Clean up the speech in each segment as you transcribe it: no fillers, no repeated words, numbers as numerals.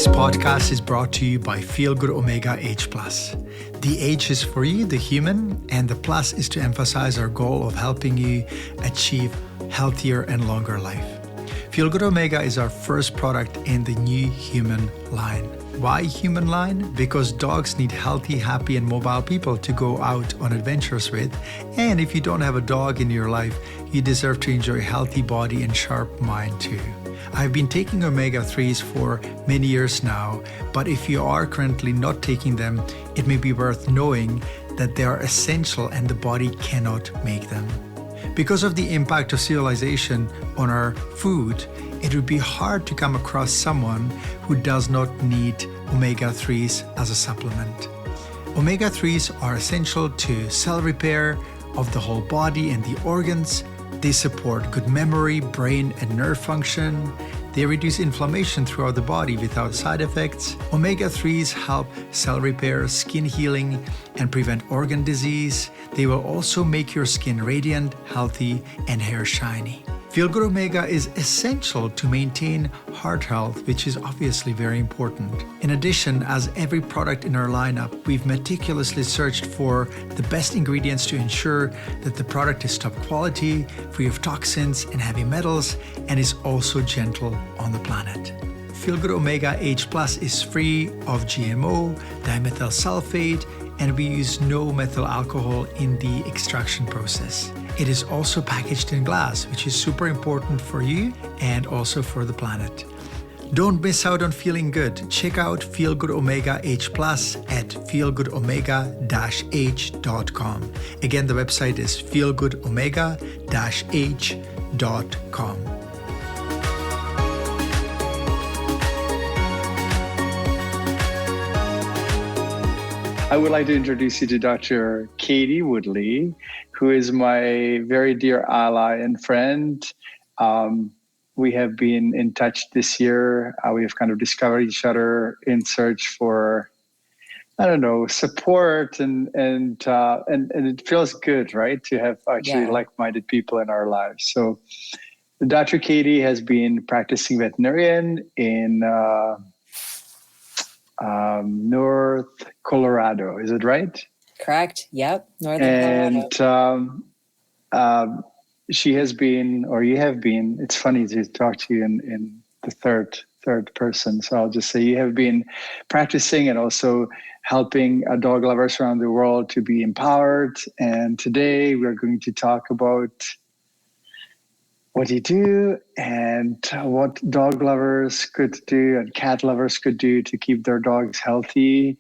This podcast is brought to you by Feel Good Omega H+. The H is for you, the human, and the plus is to emphasize our goal of helping you achieve healthier and longer life. Feel Good Omega is our first product in the new human line. Why human line? Because dogs need healthy, happy, and mobile people to go out on adventures with. And if you don't have a dog in your life, you deserve to enjoy a healthy body and sharp mind too. I've been taking omega-3s for many years now, but if you are currently not taking them, it may be worth knowing that they are essential and the body cannot make them. Because of the impact of civilization on our food, it would be hard to come across someone who does not need omega-3s as a supplement. Omega-3s are essential to cell repair of the whole body and the organs. They support good memory, brain, and nerve function. They reduce inflammation throughout the body without side effects. Omega-3s help cell repair, skin healing, and prevent organ disease. They will also make your skin radiant, healthy, and hair shiny. Feel Good Omega is essential to maintain heart health, which is obviously very important. In addition, as every product in our lineup, we've meticulously searched for the best ingredients to ensure that the product is top quality, free of toxins and heavy metals, and is also gentle on the planet. Feel Good Omega H+ is free of GMO, dimethyl sulfate, and we use no methyl alcohol in the extraction process. It is also packaged in glass, which is super important for you and also for the planet. Don't miss out on feeling good. Check out Feel Good Omega H+ at feelgoodomega-h.com. Again, the website is feelgoodomega-h.com. I would like to introduce you to Dr. Katie Woodley, who is my very dear ally and friend. We have been in touch this year. We have kind of discovered each other in search for, support and it feels good, right, to have actually like-minded people in our lives. So Dr. Katie has been practicing veterinarian in North Colorado. Is it right? Correct. Yep. Northern Colorado. And she has been, or you have been, it's funny to talk to you in the third person. So I'll just say you have been practicing and also helping dog lovers around the world to be empowered. And today we're going to talk about what you do and what dog lovers could do and cat lovers could do to keep their dogs healthy,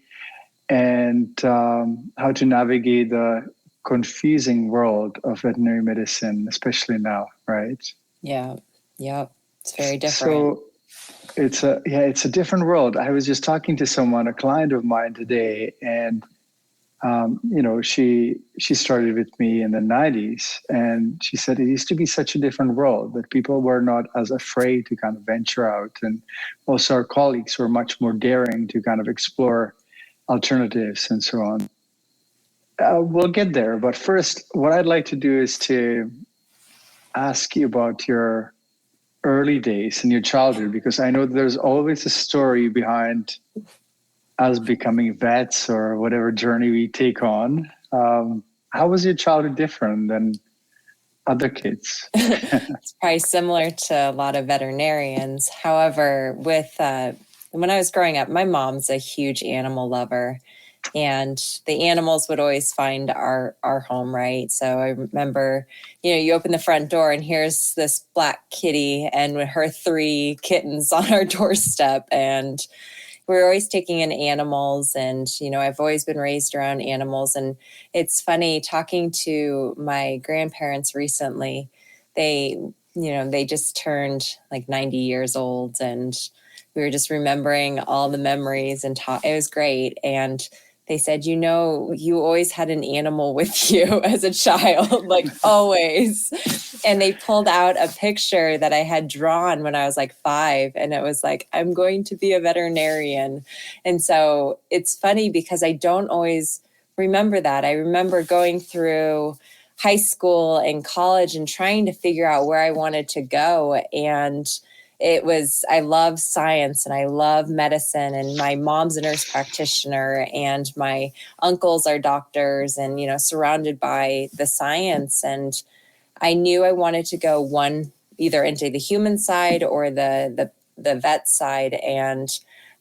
and how to navigate the confusing world of veterinary medicine, especially now, right? Yeah. It's very different. So it's a different world. I was just talking to someone, a client of mine today, and she started with me in the 90s, and she said it used to be such a different world that people were not as afraid to kind of venture out. And also our colleagues were much more daring to kind of explore alternatives and so on. We'll get there. But first, what I'd like to do is to ask you about your early days in your childhood, because I know there's always a story behind us becoming vets or whatever journey we take on. How was your childhood different than other kids? It's probably similar to a lot of veterinarians. However, when I was growing up, my mom's a huge animal lover, and the animals would always find our home, right? So I remember, you open the front door and here's this black kitty and her 3 kittens on our doorstep, and we're always taking in animals. And, I've always been raised around animals. And it's funny talking to my grandparents recently. They just turned like 90 years old, and we were just remembering all the memories and it was great. And they said, you always had an animal with you as a child, like always. And they pulled out a picture that I had drawn when I was like 5. And it was like, I'm going to be a veterinarian. And so it's funny because I don't always remember that. I remember going through high school and college and trying to figure out where I wanted to go. And I love science and I love medicine, and my mom's a nurse practitioner and my uncles are doctors, and, surrounded by the science. And I knew I wanted to go either into the human side or the vet side. And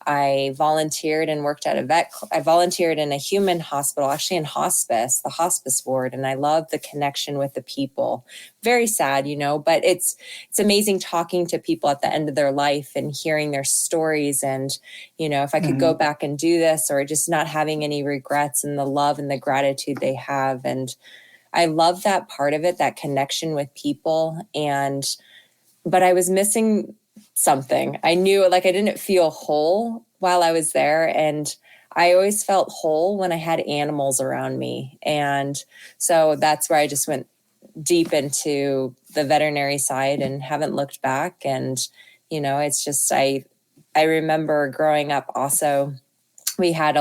I volunteered and worked at I volunteered in a human hospital, actually in hospice, the hospice ward. And I love the connection with the people. Very sad, but it's amazing talking to people at the end of their life and hearing their stories. And, if I could go back and do this, or just not having any regrets, and the love and the gratitude they have. And I love that part of it, that connection with people. But I was missing something. I knew, I didn't feel whole while I was there. And I always felt whole when I had animals around me. And so that's where I just went deep into the veterinary side and haven't looked back. And, it's just, I remember growing up also, we had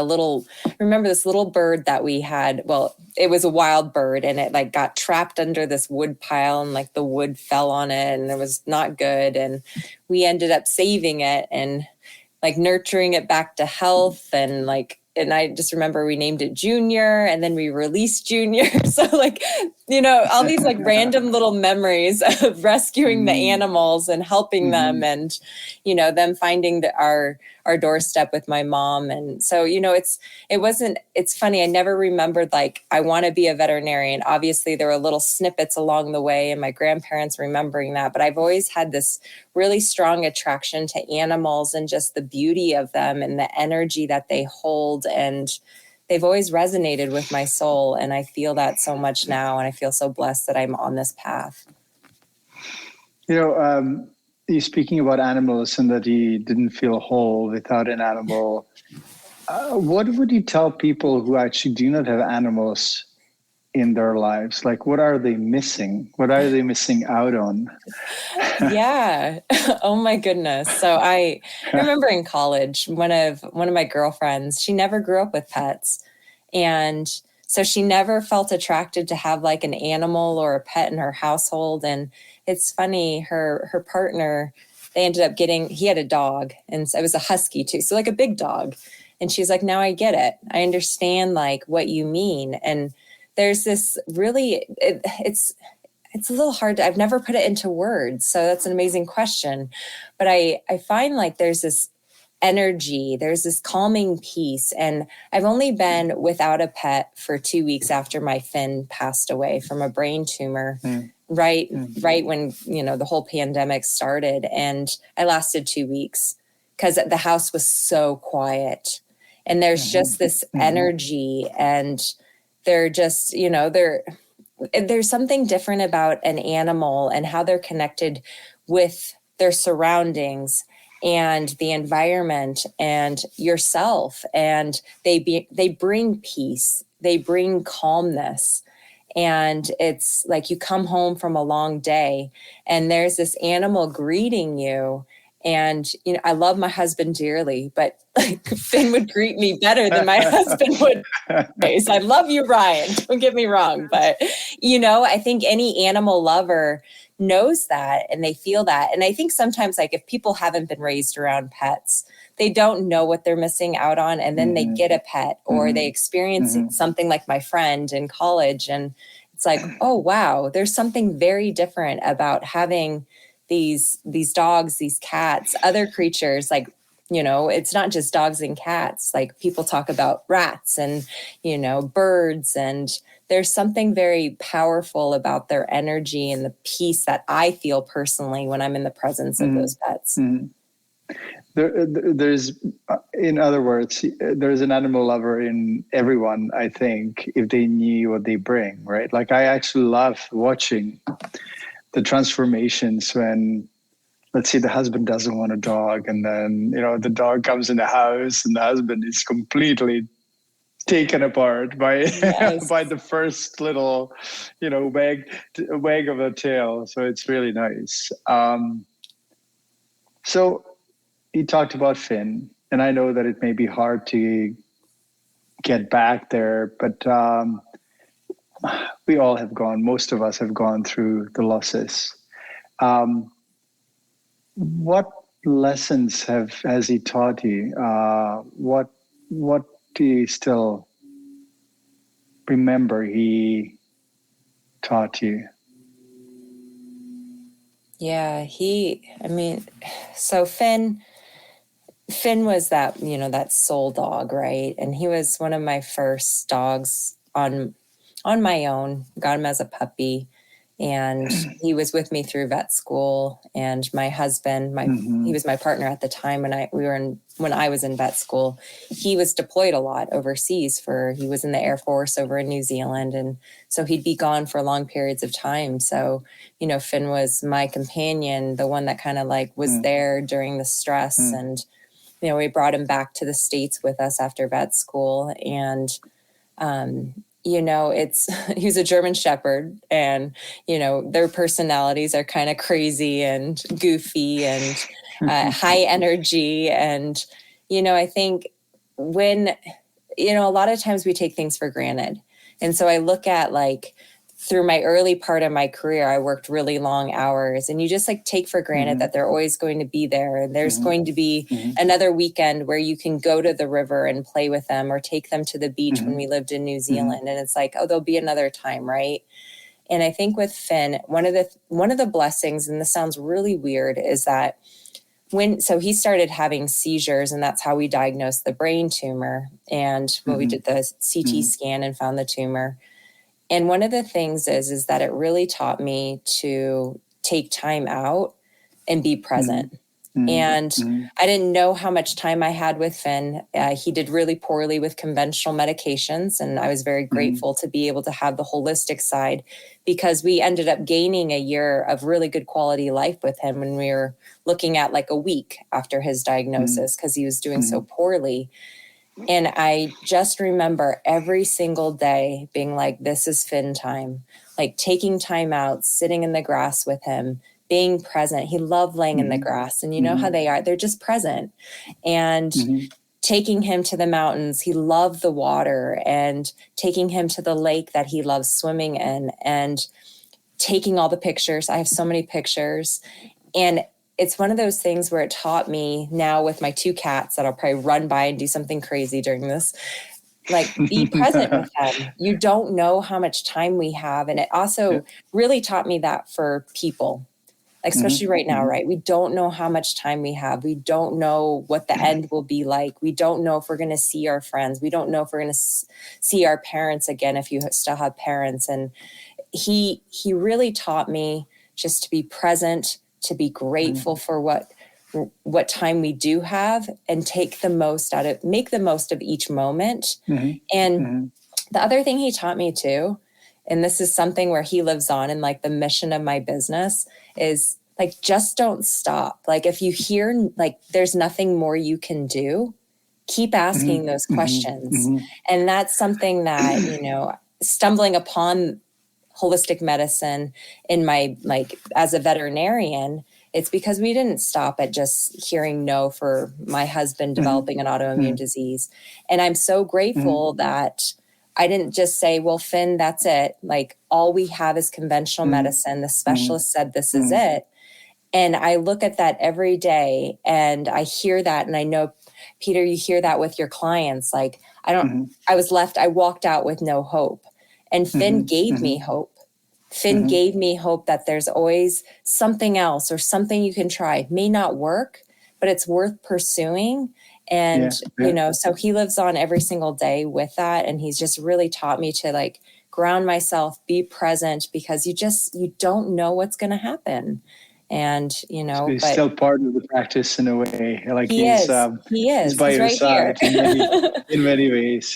remember this little bird that we had. Well, it was a wild bird, and it got trapped under this wood pile, and the wood fell on it, and it was not good. And we ended up saving it and nurturing it back to health. And I just remember we named it Junior, and then we released Junior. So all these random little memories of rescuing the animals and helping them, and, them finding our doorstep with my mom. And so, it's funny. I never remembered, I want to be a veterinarian. Obviously there were little snippets along the way and my grandparents remembering that, but I've always had this really strong attraction to animals and just the beauty of them and the energy that they hold. And they've always resonated with my soul. And I feel that so much now. And I feel so blessed that I'm on this path. You speaking about animals and that you didn't feel whole without an animal. What would you tell people who actually do not have animals in their lives? What are they missing? What are they missing out on? Yeah. Oh my goodness. So I remember in college, one of my girlfriends, she never grew up with pets. And so she never felt attracted to have an animal or a pet in her household. And it's funny, her partner, they ended up he had a dog, and it was a husky too. So a big dog. And she's like, now I get it. I understand what you mean. And there's this really, it's a little hard I've never put it into words. So that's an amazing question. But I find there's this energy, there's this calming peace. And I've only been without a pet for 2 weeks after my Finn passed away from a brain tumor. Right when, the whole pandemic started. And I lasted 2 weeks because the house was so quiet. And there's just this energy, and they're just, there's something different about an animal and how they're connected with their surroundings and the environment and yourself. And they bring peace, they bring calmness. And it's you come home from a long day and there's this animal greeting you. And, I love my husband dearly, but Finn would greet me better than my husband would. So I love you, Ryan. Don't get me wrong. But, I think any animal lover knows that and they feel that. And I think sometimes if people haven't been raised around pets, they don't know what they're missing out on. And then they get a pet or they experience something like my friend in college. And it's oh, wow, there's something very different about having these dogs, these cats, other creatures. It's not just dogs and cats. People talk about rats and, birds, and there's something very powerful about their energy and the peace that I feel personally when I'm in the presence of those pets. There's, in other words, there's an animal lover in everyone, I think, if they knew what they bring, right? I actually love watching the transformations when, let's say, the husband doesn't want a dog, and then, the dog comes in the house and the husband is completely taken apart by by the first little, wag of the tail. So it's really nice. So you talked about Finn, and I know that it may be hard to get back there, but we all have most of us have gone through the losses. What lessons has he taught you? What do you still remember he taught you? Yeah, so Finn was that, that soul dog, right? And he was one of my first dogs on my own. Got him as a puppy, and he was with me through vet school. And my husband, he was my partner at the time when I was in vet school. He was deployed a lot overseas he was in the Air Force over in New Zealand, and so he'd be gone for long periods of time. So, Finn was my companion, the one that kind of like was there during the stress. And we brought him back to the States with us after vet school. And, he's a German Shepherd, and, their personalities are kind of crazy and goofy and high energy. And, I think when, a lot of times we take things for granted. And so I look at like, through my early part of my career, I worked really long hours, and you just like take for granted that they're always going to be there. And there's going to be another weekend where you can go to the river and play with them, or take them to the beach when we lived in New Zealand. And it's like, oh, there'll be another time, right? And I think with Finn, one of the blessings, and this sounds really weird, is that so he started having seizures, and that's how we diagnosed the brain tumor. And we did the CT scan and found the tumor. And one of the things is that it really taught me to take time out and be present. And I didn't know how much time I had with Finn. He did really poorly with conventional medications, and I was very grateful to be able to have the holistic side, because we ended up gaining a year of really good quality life with him when we were looking at like a week after his diagnosis, because he was doing so poorly. And I just remember every single day being like, this is Finn time, like taking time out, sitting in the grass with him, being present. He loved laying in the grass, and you know how they are. They're just present. And taking him to the mountains. He loved the water, and taking him to the lake that he loves swimming in, and taking all the pictures. I have so many pictures. And it's one of those things where it taught me now with my 2 cats that I'll probably run by and do something crazy during this, like be present with them. You don't know how much time we have. And it also really taught me that for people, like especially right now, right? We don't know how much time we have. We don't know what the end will be like. We don't know if we're going to see our friends. We don't know if we're going to see our parents again, if you still have parents. And he really taught me just to be present, to be grateful for what time we do have, and make the most of each moment. And the other thing he taught me too, and this is something where he lives on in like the mission of my business, is like, just don't stop. Like if you hear like there's nothing more you can do, keep asking those questions. And that's something that, stumbling upon holistic medicine in my, like as a veterinarian, it's because we didn't stop at just hearing no for my husband developing an autoimmune disease. And I'm so grateful that I didn't just say, well, Finn, that's it. Like all we have is conventional medicine. The specialist said this is it. And I look at that every day, and I hear that. And I know, Peter, you hear that with your clients. Like I walked out with no hope. And Finn gave me hope. Finn gave me hope that there's always something else or something you can try. It may not work, but it's worth pursuing. And, so he lives on every single day with that. And he's just really taught me to like ground myself, be present, because you don't know what's going to happen. And, So he's but still part of the practice in a way. Like he is he's by he's your right side here. in many ways.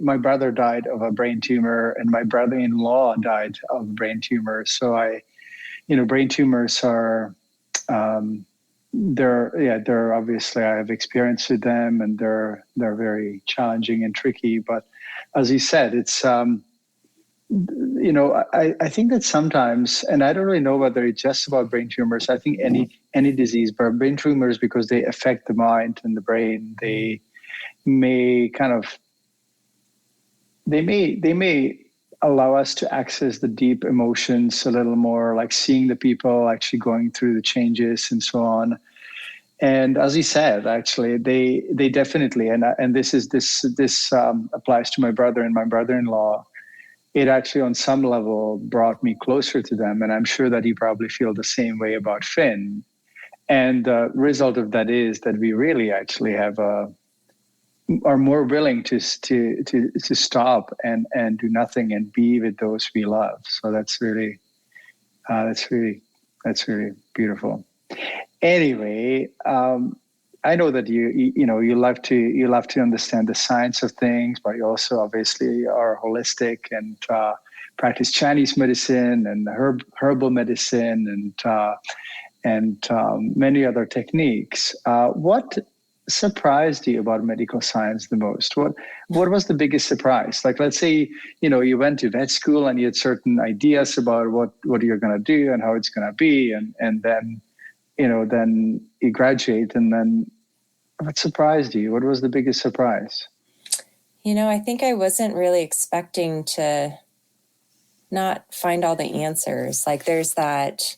My brother died of a brain tumor, and my brother-in-law died of a brain tumor. So brain tumors are, they're obviously, I have experience with them, and they're very challenging and tricky. But as you said, it's, I think that sometimes, and I don't really know whether it's just about brain tumors. I think any disease, but brain tumors, because they affect the mind and the brain, they may allow us to access the deep emotions a little more, like seeing the people actually going through the changes and so on. And as he said, actually, they definitely, and this applies to my brother and my brother-in-law. It actually, on some level, brought me closer to them, and I'm sure that he probably feel the same way about Finn. And the result of that is that we really actually are more willing to stop and do nothing and be with those we love. So that's really beautiful. Anyway, I know that you love to understand the science of things, but you also obviously are holistic and practice Chinese medicine and herbal medicine and many other techniques. What surprised you about medical science the most? What was the biggest surprise? Like, let's say, you went to vet school and you had certain ideas about what you're going to do and how it's going to be. And then, then you graduate, and then what surprised you? What was the biggest surprise? I think I wasn't really expecting to not find all the answers. Like, there's that,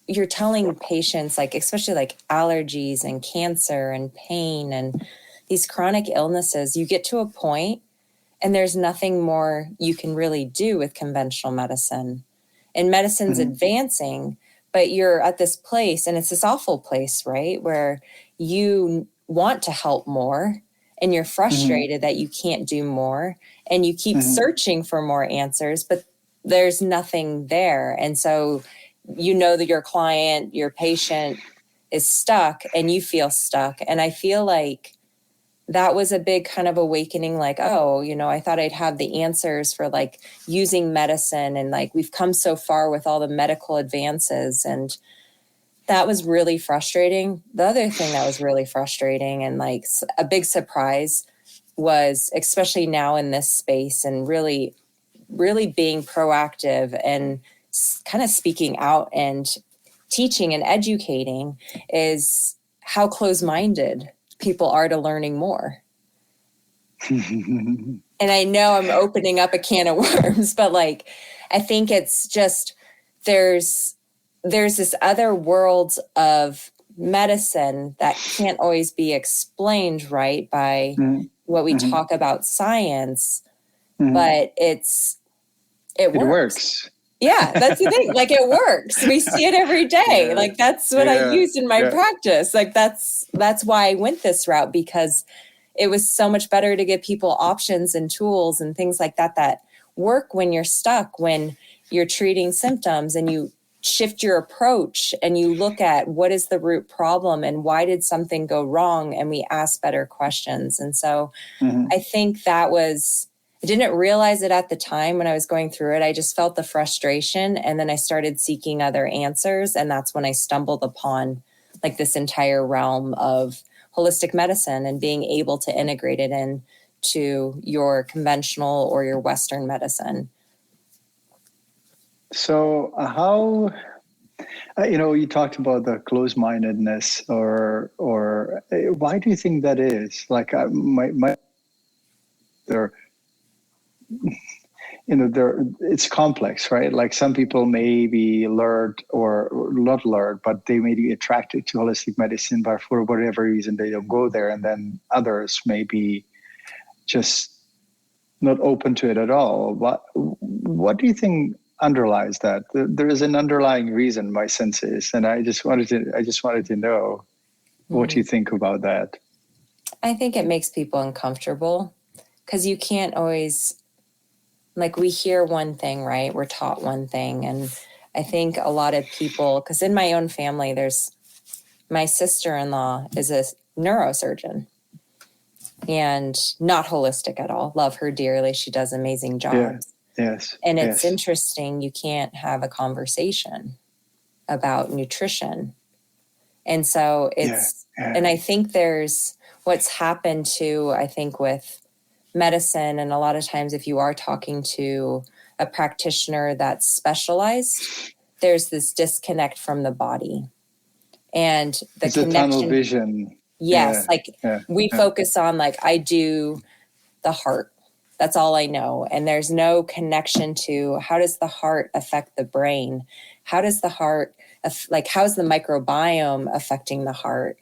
you're telling patients, like, especially like allergies and cancer and pain and these chronic illnesses, you get to a point and there's nothing more you can really do with conventional medicine. And medicine's advancing, but you're at this place, and it's this awful place, right, where you want to help more and you're frustrated that you can't do more, and you keep searching for more answers, but there's nothing there. And so that your client, your patient is stuck, and you feel stuck. And I feel like that was a big kind of awakening, like, I thought I'd have the answers for like using medicine, and like we've come so far with all the medical advances, and that was really frustrating. The other thing that was really frustrating and like a big surprise was, especially now in this space, and really, really being proactive and kind of speaking out and teaching and educating, is how close-minded people are to learning more. And I know I'm opening up a can of worms, but like, I think it's just, there's this other world of medicine that can't always be explained right by what we talk about science, but it works. Yeah, that's the thing. Like, it works. We see it every day. Yeah. Like, that's what I use in my practice. Like, that's why I went this route, because it was so much better to give people options and tools and things like that work when you're stuck, when you're treating symptoms, and you shift your approach and you look at what is the root problem and why did something go wrong, and we ask better questions. And so I think that was, I didn't realize it at the time when I was going through it. I just felt the frustration, and then I started seeking other answers. And that's when I stumbled upon like this entire realm of holistic medicine and being able to integrate it into your conventional or your Western medicine. So how, you talked about the close-mindedness, or why do you think that is? Like, it's complex, right? Like, some people may be lured or not lured, but they may be attracted to holistic medicine, but for whatever reason they don't go there. And then others may be just not open to it at all. What do you think underlies that? There is an underlying reason, my sense is, and I just wanted to know what you think about that. I think it makes people uncomfortable, because you can't always, like, we hear one thing, right? We're taught one thing. And I think a lot of people, because in my own family, there's my sister-in-law is a neurosurgeon and not holistic at all. Love her dearly. She does amazing jobs. Yeah. Yes. And it's interesting. You can't have a conversation about nutrition. And so and I think there's what's happened too, I think, with medicine, and a lot of times if you are talking to a practitioner that's specialized, there's this disconnect from the body and the it's connection. A tunnel vision. Yes, we focus on, like, I do the heart, That's all I know. And there's no connection to how does the heart affect the brain? How does the heart, how's the microbiome affecting the heart?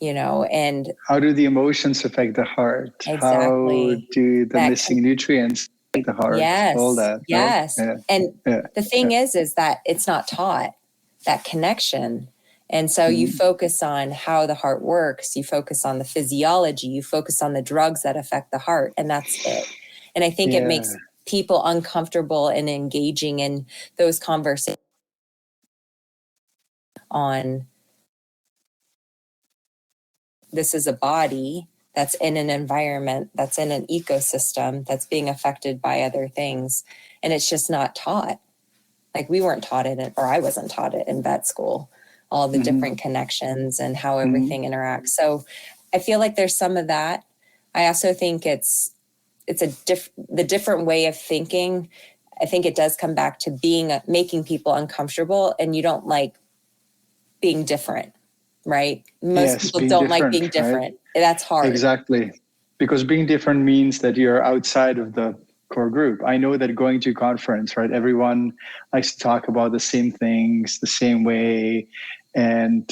And how do the emotions affect the heart? How exactly do the missing nutrients affect the heart? All yes, that, right? yes. Yeah, And yeah, the thing yeah. is that it's not taught, that connection. And so you Mhm. focus on how the heart works, you focus on the physiology, you focus on the drugs that affect the heart, and that's it. And I think it Yeah. makes people uncomfortable in engaging in those conversations on this is a body that's in an environment, that's in an ecosystem, that's being affected by other things. And it's just not taught. Like we weren't taught it, or I wasn't taught it in vet school, all the Mhm. different connections and how Mhm. everything interacts. So I feel like there's some of that. I also think it's the different way of thinking. I think it does come back to making people uncomfortable, and you don't like being different, right? Most Yes, people being don't like being different, right? different. That's hard. Exactly. Because being different means that you're outside of the core group. I know that going to a conference, right? Everyone likes to talk about the same things the same way. And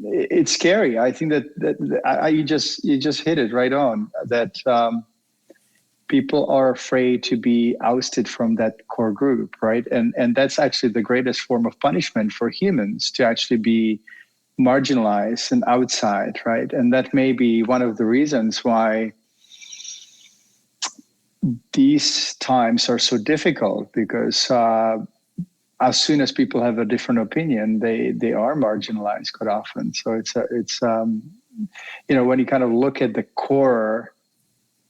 it's scary. I think you just hit it right on that people are afraid to be ousted from that core group, right? And that's actually the greatest form of punishment for humans, to actually be marginalized and outside, right? And that may be one of the reasons why these times are so difficult, because as soon as people have a different opinion, they are marginalized quite often. So it's when you kind of look at the core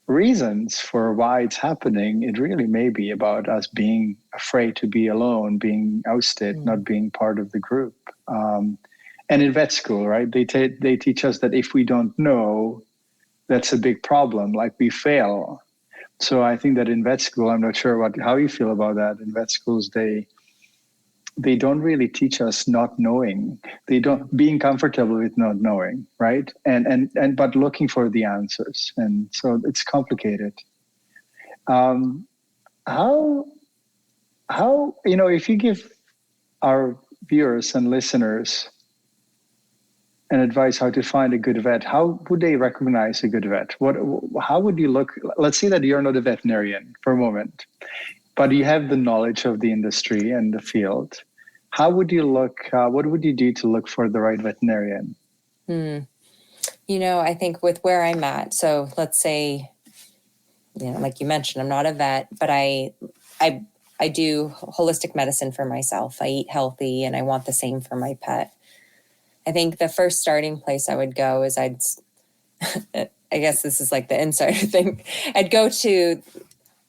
reasons for why it's happening, it really may be about us being afraid to be alone, being ousted, not being part of the group. And in vet school, right, they teach us that if we don't know, that's a big problem, like we fail. So I think that in vet school, I'm not sure how you feel about that. In vet schools, they don't really teach us not knowing. They don't being comfortable with not knowing, right? And but looking for the answers, and so it's complicated. Um, how if you give our viewers and listeners an advice how to find a good vet, how would they recognize a good vet? How would you look? Let's say that you're not a veterinarian for a moment, but you have the knowledge of the industry and the field. How would you look? What would you do to look for the right veterinarian? I think with where I'm at, so let's say, like you mentioned, I'm not a vet, but I do holistic medicine for myself. I eat healthy, and I want the same for my pet. I think the first starting place I would go is I guess this is like the insider thing. I'd go to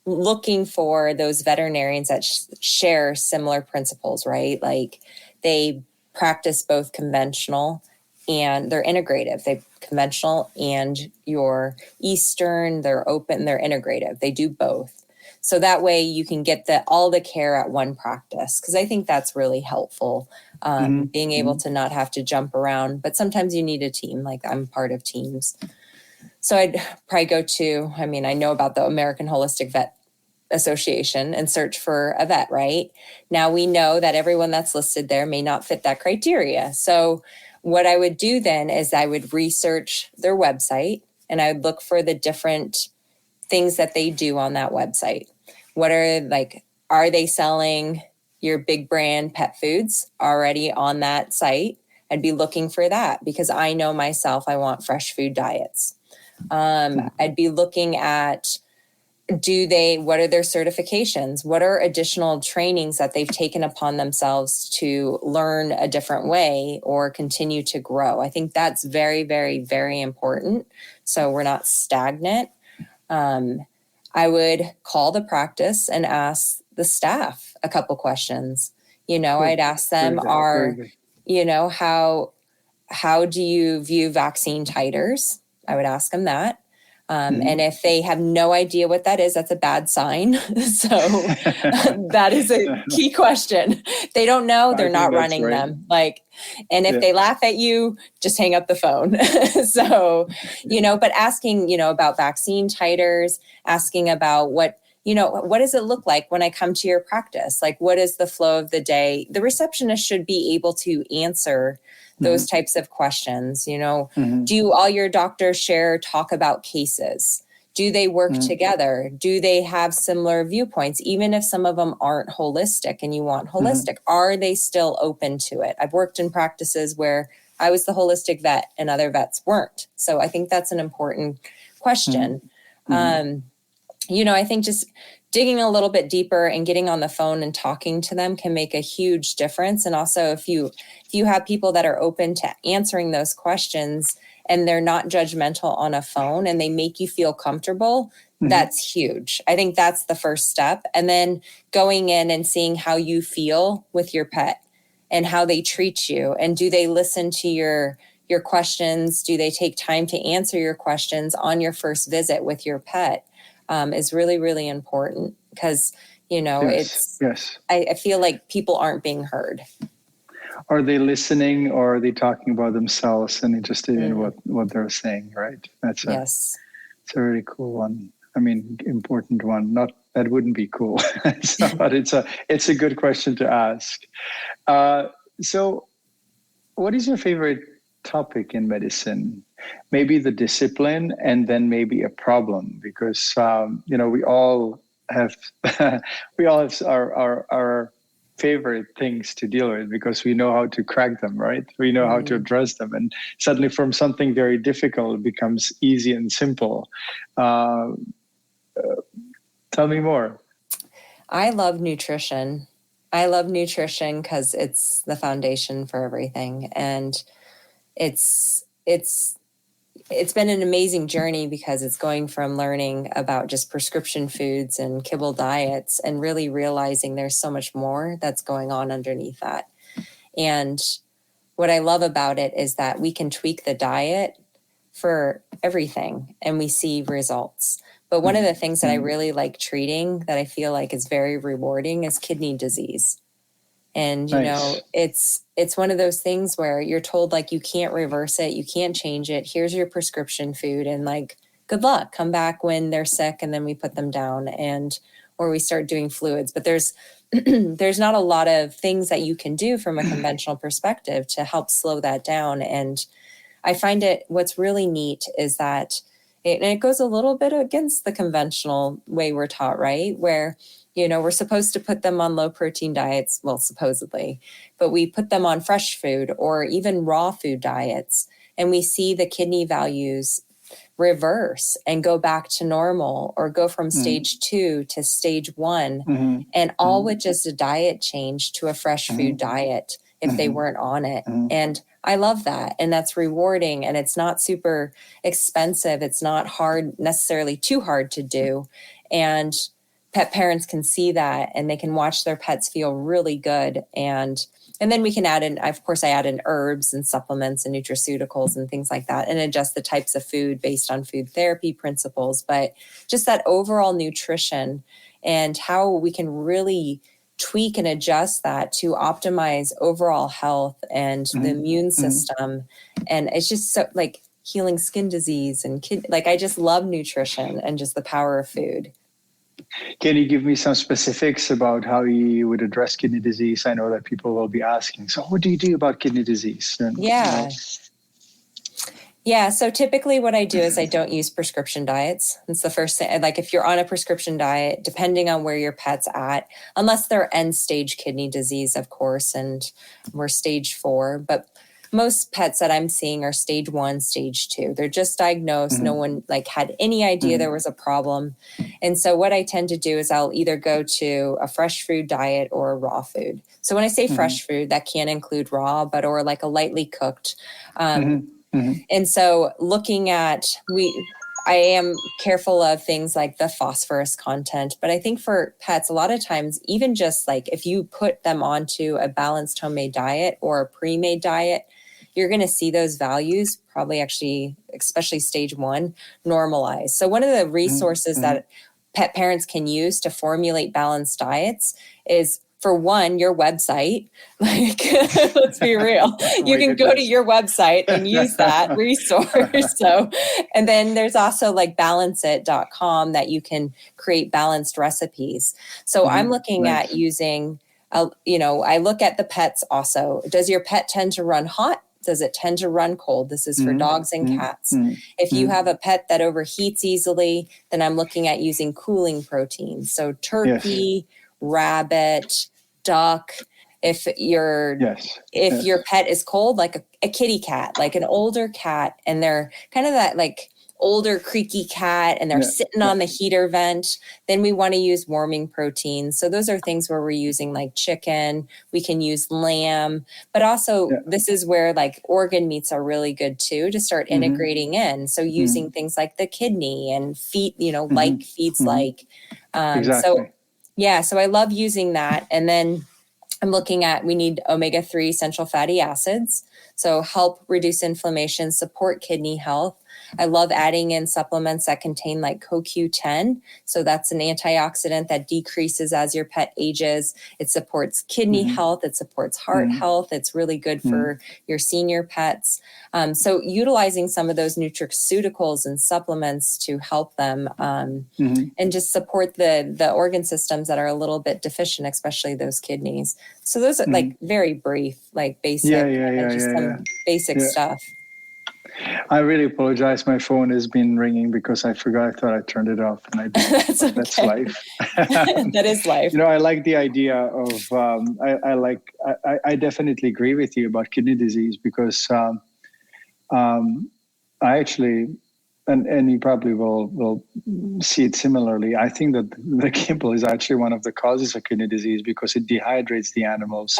looking for those veterinarians that share similar principles, right? Like they practice both conventional and they're integrative. They conventional and your Eastern, they're open, they're integrative. They do both. So that way you can get all the care at one practice. Cause I think that's really helpful. Being able to not have to jump around, but sometimes you need a team. Like I'm part of teams. So I'd probably go to, I know about the American Holistic Vet Association and search for a vet, right? Now we know that everyone that's listed there may not fit that criteria. So what I would do then is I would research their website and I would look for the different things that they do on that website. Are they selling your big brand pet foods already on that site? I'd be looking for that because I know myself, I want fresh food diets. I'd be looking at what are their certifications? What are additional trainings that they've taken upon themselves to learn a different way or continue to grow? I think that's very, very, very important. So we're not stagnant. I would call the practice and ask the staff a couple questions. I'd ask them, how do you view vaccine titers? I would ask them that. And if they have no idea what that is, that's a bad sign. So that is a key question. They don't know, they're not running right. them. And if they laugh at you, just hang up the phone. So, but asking, about vaccine titers, asking about what does it look like when I come to your practice? Like, what is the flow of the day? The receptionist should be able to answer those types of questions. Do all your doctors talk about cases? Do they work together? Do they have similar viewpoints? Even if some of them aren't holistic and you want holistic, are they still open to it? I've worked in practices where I was the holistic vet and other vets weren't. So I think that's an important question. I think just digging a little bit deeper and getting on the phone and talking to them can make a huge difference. And also if you have people that are open to answering those questions and they're not judgmental on a phone and they make you feel comfortable, that's huge. I think that's the first step. And then going in and seeing how you feel with your pet and how they treat you. And do they listen to your questions? Do they take time to answer your questions on your first visit with your pet? Is really, really important because, I feel like people aren't being heard. Are they listening or are they talking about themselves and interested in what they're saying, right? It's a really cool one. I mean, important one. Not that wouldn't be cool, but it's a good question to ask. So what is your favorite topic in medicine? Maybe the discipline and then maybe a problem, because we all have our favorite things to deal with because we know how to crack them, right? We know how to address them, and suddenly from something very difficult it becomes easy and simple. Tell me more. I love nutrition. Because it's the foundation for everything, and it's been an amazing journey because it's going from learning about just prescription foods and kibble diets and really realizing there's so much more that's going on underneath that. And what I love about it is that we can tweak the diet for everything and we see results. But one of the things that I really like treating that I feel like is very rewarding is kidney disease. And, it's one of those things where you're told like, you can't reverse it. You can't change it. Here's your prescription food. And like, good luck, come back when they're sick. And then we put them down or we start doing fluids. But there's not a lot of things that you can do from a conventional perspective to help slow that down. And I find what's really neat is that it goes a little bit against the conventional way we're taught, right? Where we're supposed to put them on low protein diets, well, supposedly, but we put them on fresh food or even raw food diets. And we see the kidney values reverse and go back to normal or go from stage 2 to stage 1 and all with just a diet change to a fresh food diet if they weren't on it. And I love that. And that's rewarding. And it's not super expensive. It's not necessarily too hard to do. And pet parents can see that and they can watch their pets feel really good. And then we can add in, of course, I add in herbs and supplements and nutraceuticals and things like that and adjust the types of food based on food therapy principles. But just that overall nutrition and how we can really tweak and adjust that to optimize overall health and the immune system. And it's just so like healing skin disease and I just love nutrition and just the power of food. Can you give me some specifics about how you would address kidney disease? I know that people will be asking, so what do you do about kidney disease? Yeah. So typically what I do is I don't use prescription diets. It's the first thing. Like if you're on a prescription diet, depending on where your pet's at, unless they're end stage kidney disease, of course, and we're stage 4, but most pets that I'm seeing are stage 1, stage 2. They're just diagnosed. No one had any idea there was a problem. And so what I tend to do is I'll either go to a fresh food diet or a raw food. So when I say fresh food, that can include raw, or like a lightly cooked. And so looking at, I am careful of things like the phosphorus content, but I think for pets, a lot of times, even just like if you put them onto a balanced homemade diet or a pre-made diet, you're going to see those values probably actually, especially stage 1, normalize. So one of the resources that pet parents can use to formulate balanced diets is, for one, your website. Like, let's be real. You can go to your website and use that resource. So, and then there's also like balanceit.com that you can create balanced recipes. So I'm looking at using, I look at the pets also. Does your pet tend to run hot? Does it tend to run cold? This is for dogs and cats. If you have a pet that overheats easily, then I'm looking at using cooling proteins. So turkey, rabbit, duck. If your pet is cold, like a kitty cat, like an older cat, and they're kind of that like older creaky cat and they're sitting on the heater vent, then we want to use warming proteins. So those are things where we're using like chicken, we can use lamb, but also this is where like organ meats are really good too, to start integrating in. So using things like the kidney and feet, like feeds like. So I love using that. And then I'm looking at, we need omega-3 essential fatty acids. So help reduce inflammation, support kidney health. I love adding in supplements that contain like CoQ10. So that's an antioxidant that decreases as your pet ages. It supports kidney health. It supports heart health. It's really good for your senior pets. So utilizing some of those nutraceuticals and supplements to help them and just support the organ systems that are a little bit deficient, especially those kidneys. So those are like very brief, like basic, some basic stuff. I really apologize. My phone has been ringing because I forgot. I thought I turned it off, and I didn't. That's okay. That's life. That is life. I like the idea of. I definitely agree with you about kidney disease because I actually, and you probably will see it similarly. I think that the kibble is actually one of the causes of kidney disease because it dehydrates the animals.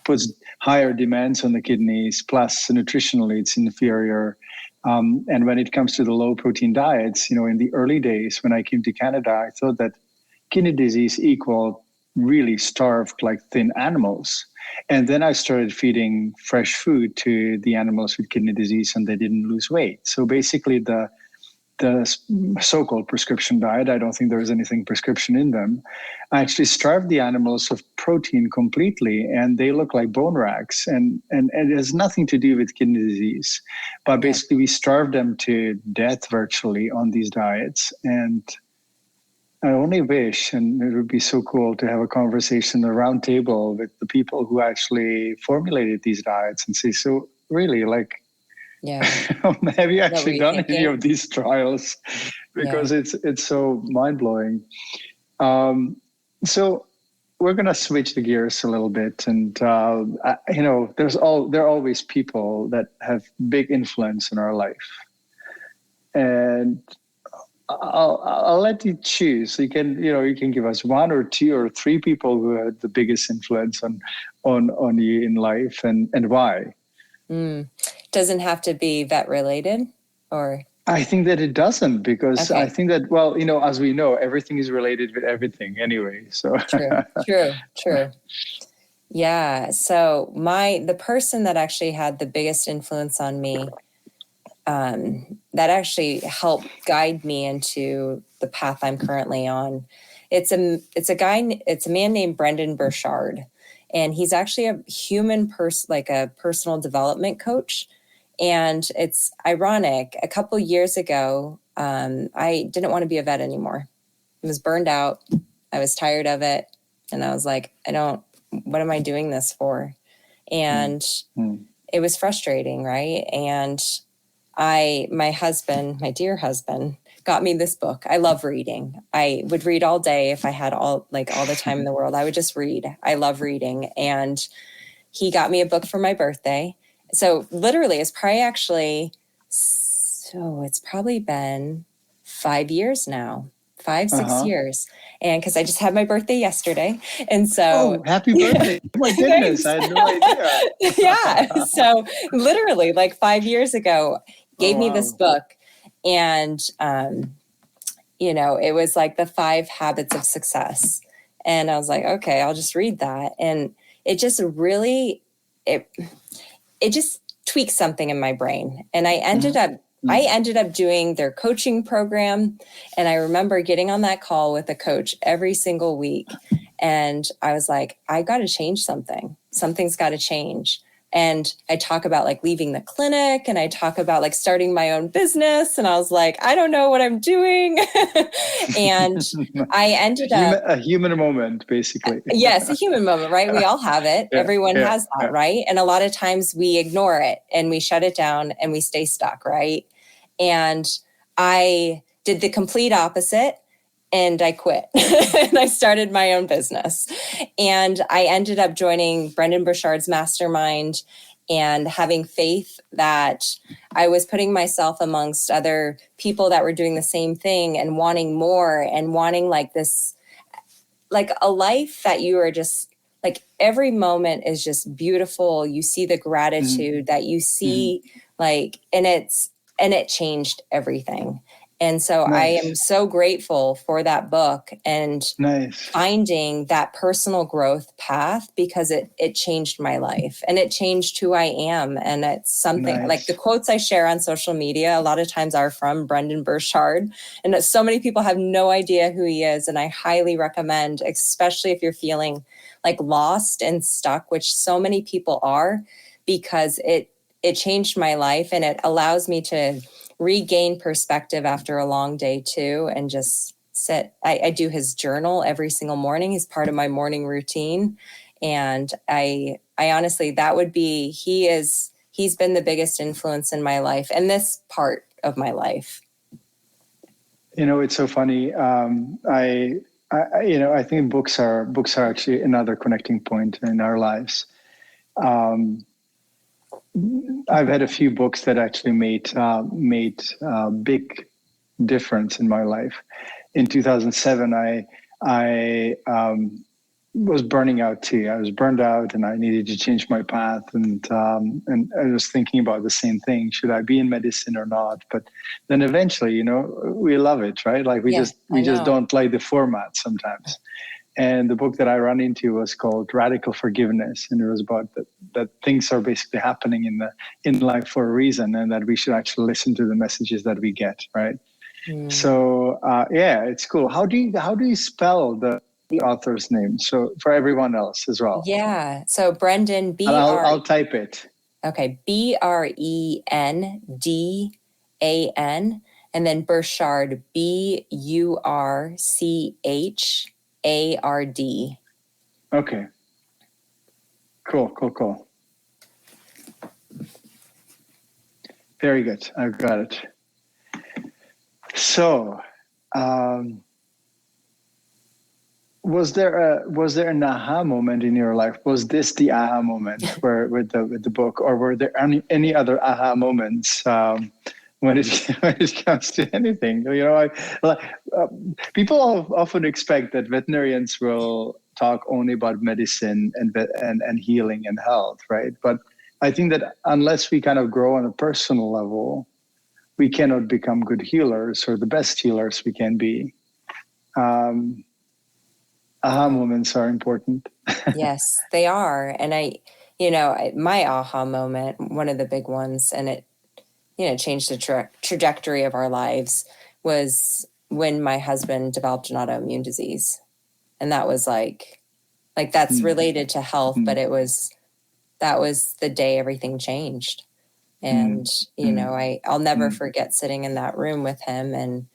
Puts higher demands on the kidneys. Plus, nutritionally, it's inferior. And when it comes to the low protein diets, in the early days when I came to Canada, I thought that kidney disease equaled really starved, like thin animals. And then I started feeding fresh food to the animals with kidney disease, and they didn't lose weight. So basically, the so-called prescription diet, I don't think there is anything prescription in them, actually starved the animals of protein completely, and they look like bone racks. And it has nothing to do with kidney disease. But basically, we starved them to death virtually on these diets. And I only wish, and it would be so cool to have a conversation, a round table with the people who actually formulated these diets and say, so really, like, have you actually done any of these trials? Because it's so mind-blowing. So we're going to switch the gears a little bit. And, there are always people that have big influence in our life. And I'll let you choose. You can give us one or two or three people who had the biggest influence on you in life, and why. Doesn't have to be vet related, or I think that it doesn't, because I think that, as we know, everything is related with everything anyway. So true. Yeah. So the person that actually had the biggest influence on me, that actually helped guide me into the path I'm currently on. It's a man named Brendan Burchard, and he's actually a a personal development coach. And it's ironic. A couple years ago, I didn't want to be a vet anymore. I was burned out. I was tired of it. And I was like, what am I doing this for? And it was frustrating, right? And my dear husband, got me this book. I love reading. I would read all day if I had all the time in the world. I would just read. I love reading. And he got me a book for my birthday. So literally, it's probably been 5 years now, 6 years. And because I just had my birthday yesterday. And so. Oh, happy birthday. Oh my goodness. I had no idea. Yeah. So literally 5 years ago, gave me this book. And, it was like the 5 Habits of Success. And I was like, okay, I'll just read that. And it just really, it just tweak something in my brain. And I ended up doing their coaching program. And I remember getting on that call with a coach every single week. And I was like, I got to change something. Something's got to change. And I talk about like leaving the clinic, and I talk about like starting my own business. And I was like, I don't know what I'm doing. And I ended up a human moment, basically. Yes, a human moment, right? We all have it. Everyone has that, right? And a lot of times we ignore it and we shut it down and we stay stuck, right? And I did the complete opposite, and I quit. And I started my own business. And I ended up joining Brendan Burchard's mastermind and having faith that I was putting myself amongst other people that were doing the same thing and wanting more and wanting like this, like a life that you are just like, every moment is just beautiful. You see the gratitude that you see, like, and it changed everything. And so I am so grateful for that book and finding that personal growth path, because it changed my life and it changed who I am. And it's something like the quotes I share on social media, a lot of times are from Brendan Burchard. And so many people have no idea who he is. And I highly recommend, especially if you're feeling like lost and stuck, which so many people are, because it changed my life, and it allows me to regain perspective after a long day too, and just sit. I do his journal every single morning. He's part of my morning routine. And I honestly, that would be, he's been the biggest influence in my life and this part of my life. You know, it's so funny. I think books are actually another connecting point in our lives. I've had a few books that actually made big difference in my life. In 2007, I was burning out too. I was burned out, and I needed to change my path. And I was thinking about the same thing: should I be in medicine or not? But then eventually, you know, we love it, right? Like we just don't like the format sometimes. And the book that I ran into was called Radical Forgiveness. And it was about that things are basically happening in life for a reason, and that we should actually listen to the messages that we get, right? So, it's cool. How do you spell the author's name? So for everyone else as well. Yeah. So Brendan, I'll type it. Okay. Brendan, and then Burchard, Burchard. Okay. Cool. Very good. I've got it. So, was there an aha moment in your life? Was this the aha moment with the book, or were there any other aha moments when it comes to anything? You know, people often expect that veterinarians will talk only about medicine and healing and health, right? But I think that unless we kind of grow on a personal level, we cannot become good healers or the best healers we can be. Aha moments are important. Yes, they are. And my aha moment, one of the big ones, and it, changed the trajectory of our lives, was when my husband developed an autoimmune disease. And that was like that's related to health, but that was the day everything changed. And, I'll never forget sitting in that room with him and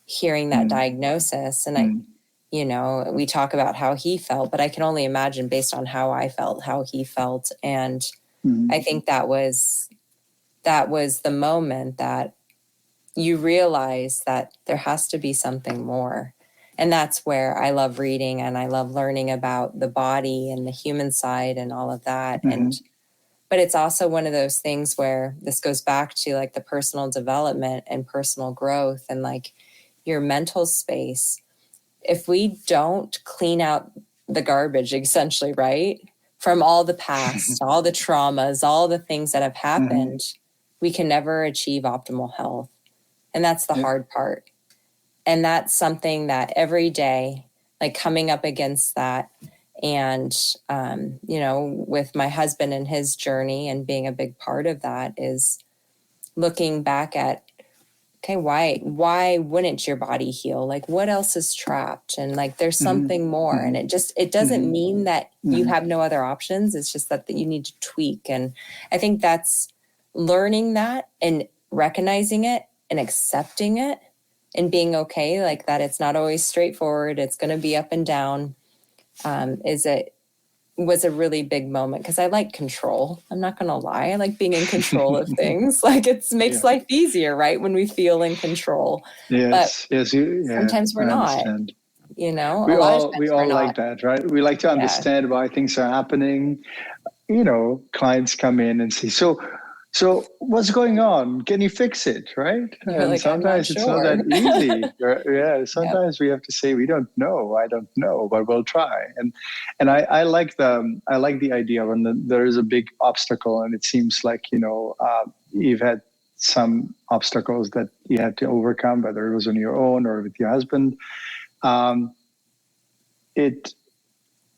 hearing that diagnosis. And we talk about how he felt, but I can only imagine, based on how I felt, how he felt. And I think that was the moment that you realize that there has to be something more. And that's where I love reading, and I love learning about the body and the human side and all of that. But it's also one of those things where this goes back to like the personal development and personal growth and like your mental space. If we don't clean out the garbage, essentially, right, from all the past, all the traumas, all the things that have happened, we can never achieve optimal health. And that's the hard part. And that's something that every day, like coming up against that And, with my husband and his journey and being a big part of that is looking back at, okay, why wouldn't your body heal? Like, what else is trapped? And like, there's something more. And it doesn't mean that you have no other options. It's just that you need to tweak. And I think that's learning that and recognizing it and accepting it and being okay, like that it's not always straightforward. It's going to be up and down. Was a really big moment because I like control. I'm not going to lie. I like being in control of things. Like it makes life easier, right? When we feel in control. Yes, but yes, sometimes we're I not, understand. a lot of times We we're all like not. that, right? We like to understand why things are happening. Clients come in and say, so what's going on? Can you fix it? Right? You're And like, I'm not sometimes it's not sure. that easy. Yeah. Yep. Sometimes we have to say, we don't know. I don't know, but we'll try. And I like the idea when there is a big obstacle and it seems like, you've had some obstacles that you had to overcome, whether it was on your own or with your husband. It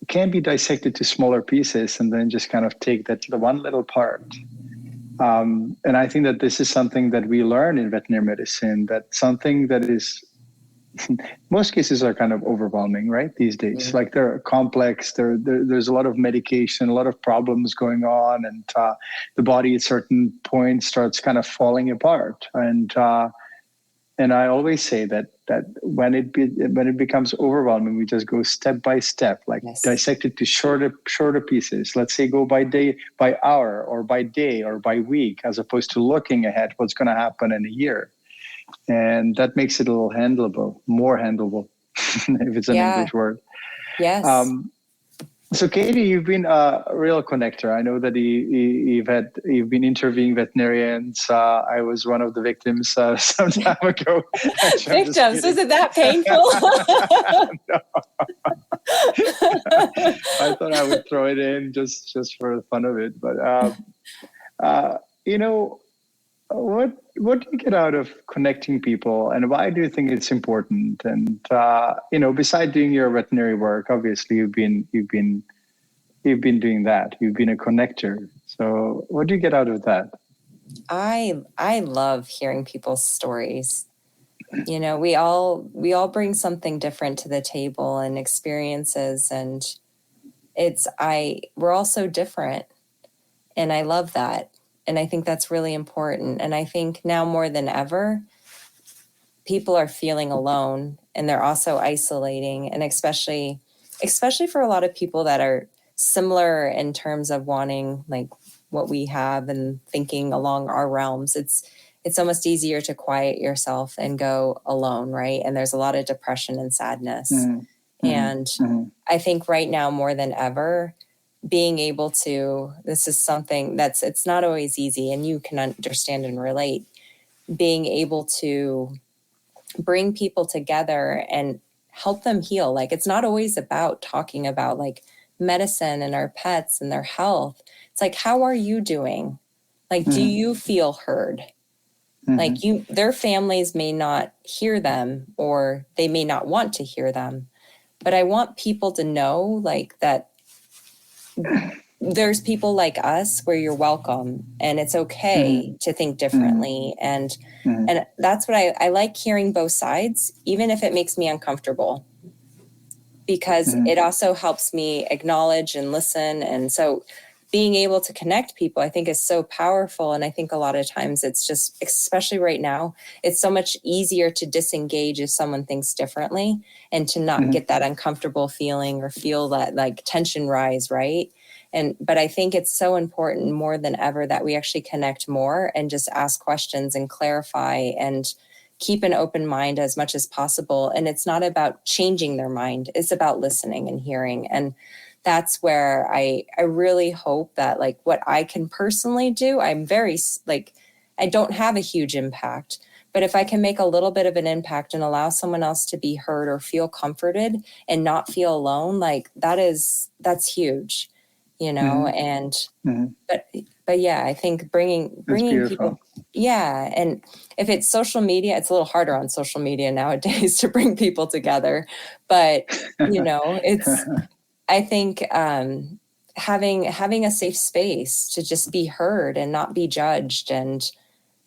can be dissected to smaller pieces and then just kind of take the one little part. And I think that this is something that we learn in veterinary medicine, that something that is, most cases are kind of overwhelming, right? These days, like they're complex, there's a lot of medication, a lot of problems going on, and the body at certain points starts kind of falling apart. And I always say that when it becomes overwhelming, we just go step by step, like dissect it to shorter pieces. Let's say go by hour, or by day, or by week, as opposed to looking ahead what's going to happen in a year. And that makes it a little more handleable, if it's an English word. Yes. So, Katie, you've been a real connector. I know that you've been interviewing veterinarians. I was one of the victims some time ago. Victims? Was it that painful? No. I thought I would throw it in just for the fun of it. But what do you get out of connecting people, and why do you think it's important? And besides doing your veterinary work, obviously you've been doing that. You've been a connector. So what do you get out of that? I love hearing people's stories. We all bring something different to the table and experiences, and we're all so different, and I love that. And I think that's really important. And I think now more than ever, people are feeling alone, and they're also isolating. And especially for a lot of people that are similar in terms of wanting like what we have and thinking along our realms, it's almost easier to quiet yourself and go alone, right? And there's a lot of depression and sadness. And I think right now more than ever, being able to, this is something it's not always easy, and you can understand and relate, being able to bring people together and help them heal. Like, it's not always about talking about like medicine and our pets and their health. It's like, how are you doing? Like, do you feel heard? Like their families may not hear them, or they may not want to hear them, but I want people to know like that there's people like us where you're welcome, and it's okay to think differently. And that's what I like, hearing both sides, even if it makes me uncomfortable, because it also helps me acknowledge and listen. And so being able to connect people, I think, is so powerful. And I think a lot of times it's just, especially right now, it's so much easier to disengage if someone thinks differently, and to not get that uncomfortable feeling or feel that like tension rise, right? But I think it's so important more than ever that we actually connect more and just ask questions and clarify and keep an open mind as much as possible. And it's not about changing their mind. It's about listening and hearing. And that's where I really hope that like what I can personally do, I'm very like, I don't have a huge impact, but if I can make a little bit of an impact and allow someone else to be heard or feel comforted and not feel alone, like that's huge, and, but yeah, I think bringing people. Yeah. And if it's social media, it's a little harder on social media nowadays to bring people together, but I think having a safe space to just be heard and not be judged and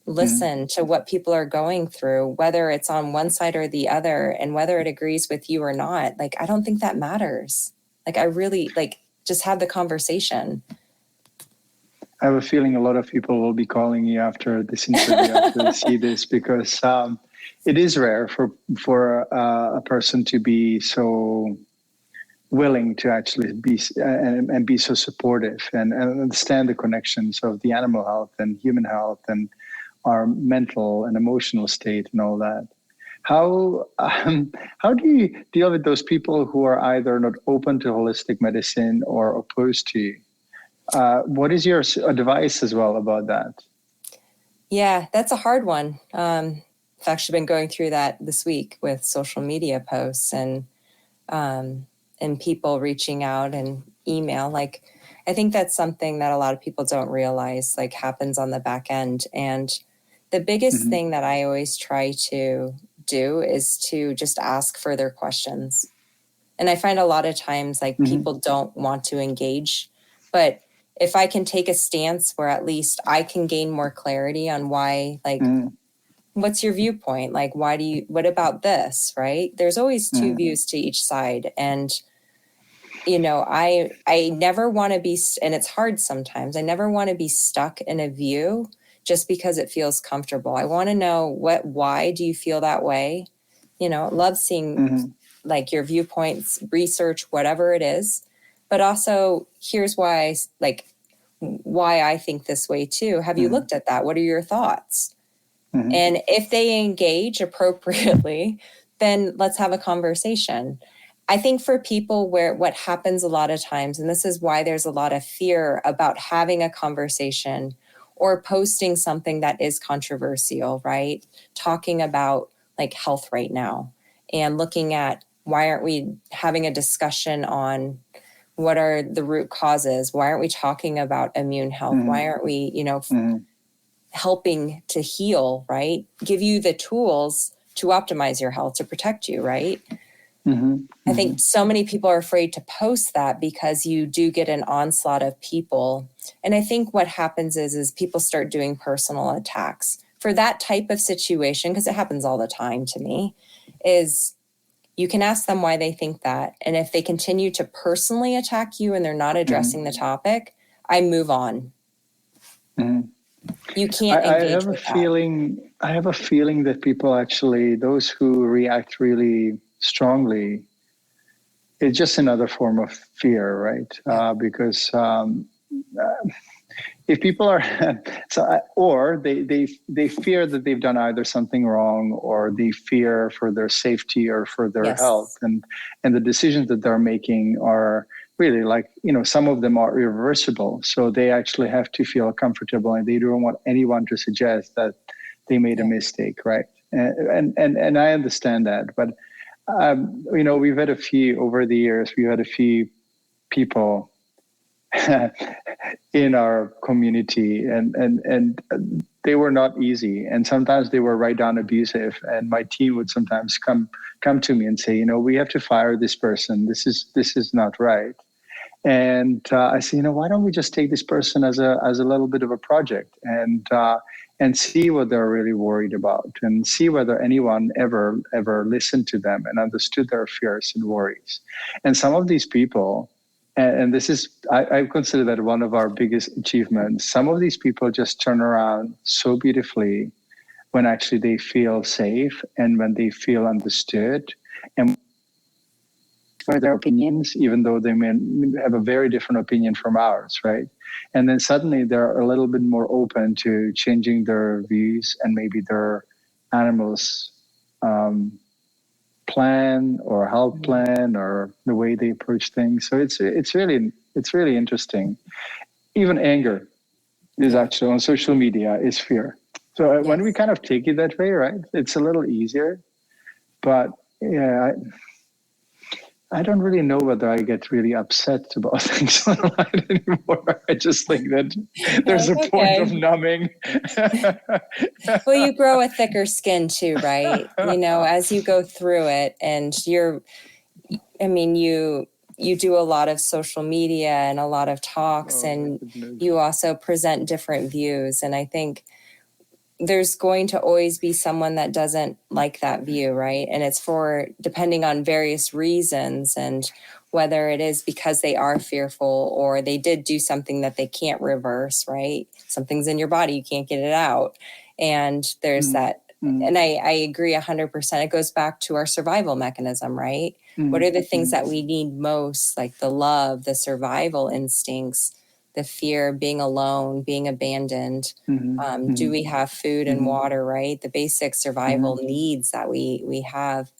listen to what people are going through, whether it's on one side or the other, and whether it agrees with you or not. Like, I don't think that matters. Like, I really just have the conversation. I have a feeling a lot of people will be calling you after this interview after they see this, because it is rare for a person to be so willing to actually be and be so supportive and understand the connections of the animal health and human health and our mental and emotional state and all that. How do you deal with those people who are either not open to holistic medicine or opposed to you? What is your advice as well about that? Yeah, that's a hard one. I've actually been going through that this week with social media posts and people reaching out and email. Like, I think that's something that a lot of people don't realize, like, happens on the back end. And the biggest thing that I always try to do is to just ask further questions. And I find a lot of times, like, people don't want to engage, but if I can take a stance where at least I can gain more clarity on why, like, what's your viewpoint? Like, what about this, right? There's always two views to each side. And, I never want to be, and it's hard sometimes, I never want to be stuck in a view just because it feels comfortable. I want to know why do you feel that way? Love seeing like your viewpoints, research, whatever it is, but also here's why I think this way too. Have you looked at that? What are your thoughts? And if they engage appropriately, then let's have a conversation. I think for people where what happens a lot of times, and this is why there's a lot of fear about having a conversation or posting something that is controversial, right? Talking about like health right now and looking at why aren't we having a discussion on what are the root causes? Why aren't we talking about immune health? Why aren't we, helping to heal, right? Give you the tools to optimize your health, to protect you, right? I think so many people are afraid to post that because you do get an onslaught of people. And I think what happens is people start doing personal attacks. For that type of situation, because it happens all the time to me, is you can ask them why they think that. And if they continue to personally attack you and they're not addressing the topic, I move on. You can't engage with that. I have a feeling that people actually, those who react really strongly, it's just another form of fear, right? Because if people are, or they fear that they've done either something wrong, or they fear for their safety or for their health, and the decisions that they're making are really some of them are irreversible. So they actually have to feel comfortable, and they don't want anyone to suggest that they made a mistake, right? And I understand that, but we've had over the years, we've had a few people in our community, and they were not easy, and sometimes they were right down abusive, and my team would sometimes come to me and say, we have to fire this person. This is not right. And I say, why don't we just take this person as a little bit of a project and see what they're really worried about, and see whether anyone ever listened to them and understood their fears and worries. And some of these people, and this is, I consider that one of our biggest achievements, some of these people just turn around so beautifully when actually they feel safe and when they feel understood, and for their opinions, even though they may have a very different opinion from ours, right? And then suddenly they're a little bit more open to changing their views and maybe their animals' plan or health plan or the way they approach things. So it's really interesting. Even anger is actually on social media is fear. So when we kind of take it that way, right, it's a little easier. But yeah, I don't really know whether I get really upset about things online anymore. I just think that there's a point of numbing. Well, you grow a thicker skin too, right? As you go through it, and you do a lot of social media and a lot of talks, and you also present different views. And I think there's going to always be someone that doesn't like that view, right? And it's for depending on various reasons, and whether it is because they are fearful or they did do something that they can't reverse, right? Something's in your body, you can't get it out. And there's that. And I agree 100%. It goes back to our survival mechanism, right? What are the things that we need most, like the love, the survival instincts, the fear of being alone, being abandoned? Do we have food and water, right? The basic survival needs that we have.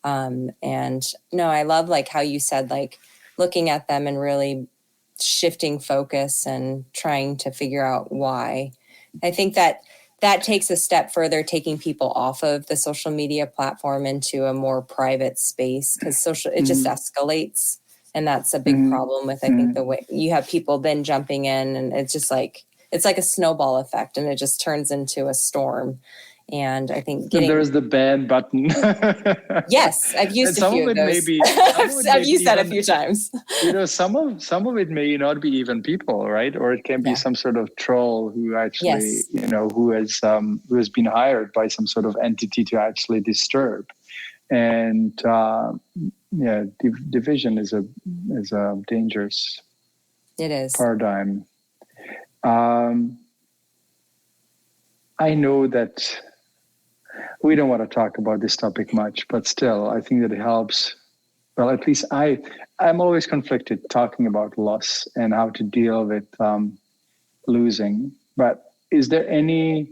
And no, I love like how you said, like looking at them and really shifting focus and trying to figure out why. I think that takes a step further, taking people off of the social media platform into a more private space, because it just escalates. And that's a big problem with, I think, the way you have people then jumping in, and it's just like, it's like a snowball effect, and it just turns into a storm. And I think there's the ban button. Yes, I've used a few of those. I've used that a few times. Some of it may not be even people, right? Or it can be some sort of troll who actually, who has been hired by some sort of entity to actually disturb. And division is a dangerous paradigm. I know that we don't want to talk about this topic much, but still, I think that it helps. Well, at least I'm always conflicted talking about loss and how to deal with losing. But is there any